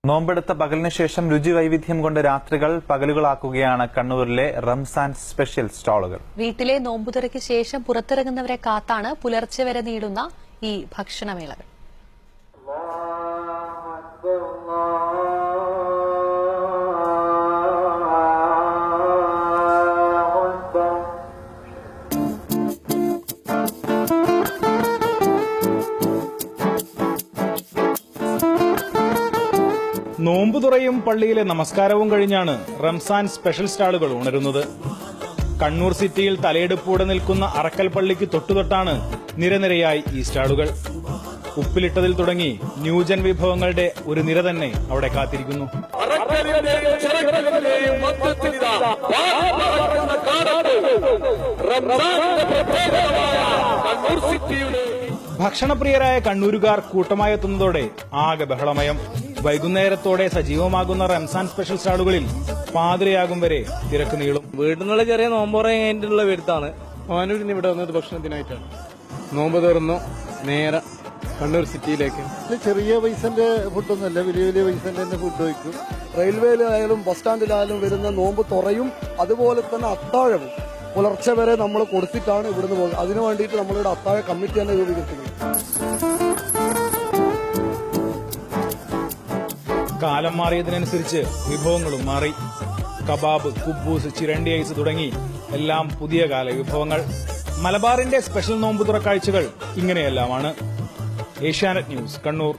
നോമ്പെടുത്ത പകലിന് ശേഷം രുചി വൈവിധ്യം കൊണ്ട് രാത്രികൾ പകലുകളാക്കുകയാണ് കണ്ണൂരിലെ റംസാൻ സ്പെഷ്യൽ സ്റ്റാളുകൾ. വീട്ടിലെ നോമ്പുതുറയ്ക്ക് ശേഷം പുറത്തിറങ്ങുന്നവരെ കാത്താണ് പുലർച്ചെ വരെ നീളുന്ന ഈ ഭക്ഷണമേളകൾ. നോമ്പുതുറയും പള്ളിയിലെ നമസ്കാരവും കഴിഞ്ഞാണ് റംസാൻ സ്പെഷ്യൽ സ്റ്റാളുകൾ ഉണരുന്നത്. കണ്ണൂർ സിറ്റിയിൽ തലയെടുപ്പോടെ നിൽക്കുന്ന അറക്കൽ പള്ളിക്ക് തൊട്ടുതൊട്ടാണ് നിരനിരയായി ഈ സ്റ്റാളുകൾ. ഉപ്പിലിട്ടതിൽ തുടങ്ങി ന്യൂജൻ വിഭവങ്ങളുടെ ഒരു നിര തന്നെ അവിടെ കാത്തിരിക്കുന്നു. ഭക്ഷണപ്രിയരായ കണ്ണൂരുകാർ കൂട്ടമായി എത്തുന്നതോടെ ആകെ ബഹളമയം. വൈകുന്നേരത്തോടെ സജീവമാകുന്ന റംസാൻ സ്പെഷ്യൽ സ്റ്റാളുകളിൽ പാതിരയാകും വരെ തിരക്ക് നീളും. വീട്ടിൽ നിന്നുള്ള ചെറിയ നോമ്പോറ കഴിഞ്ഞിട്ടുള്ള വരുത്താണ്. മാനൂരിന് ഇവിടെ വന്നത് ഭക്ഷണത്തിനായിട്ടാണ്. നോമ്പ് തുറന്നു നേരെ കണ്ണൂർ സിറ്റിയിലേക്ക്. ചെറിയ പൈസന്റെ ഫുഡൊന്നുമല്ല, വലിയ വലിയ പൈസന്റെ തന്നെ ഫുഡ് വയ്ക്കും. റെയിൽവേയിലായാലും ബസ് സ്റ്റാൻഡിലായാലും വരുന്ന നോമ്പ് തുറയും അതുപോലെ തന്നെ അത്താഴവും പുലർച്ചെ വരെ നമ്മൾ കൊടുത്തിട്ടാണ് ഇവിടുന്ന് പോകുന്നത്. അതിനു വേണ്ടിയിട്ട് നമ്മളിവിടെ അത്താഴ കമ്മിറ്റി തന്നെ രൂപീകരിക്കുന്നത്. കാലം മാറിയതിനനുസരിച്ച് വിഭവങ്ങളും മാറി. കബാബ്, കുബൂസ്, ചിരണ്ടി ഐസ് തുടങ്ങി എല്ലാം പുതിയ കാല വിഭവങ്ങൾ. മലബാറിന്റെ സ്പെഷ്യൽ നോമ്പുതുറ കാഴ്ചകൾ ഇങ്ങനെയെല്ലാമാണ്. ഏഷ്യാനെറ്റ് ന്യൂസ്, കണ്ണൂർ.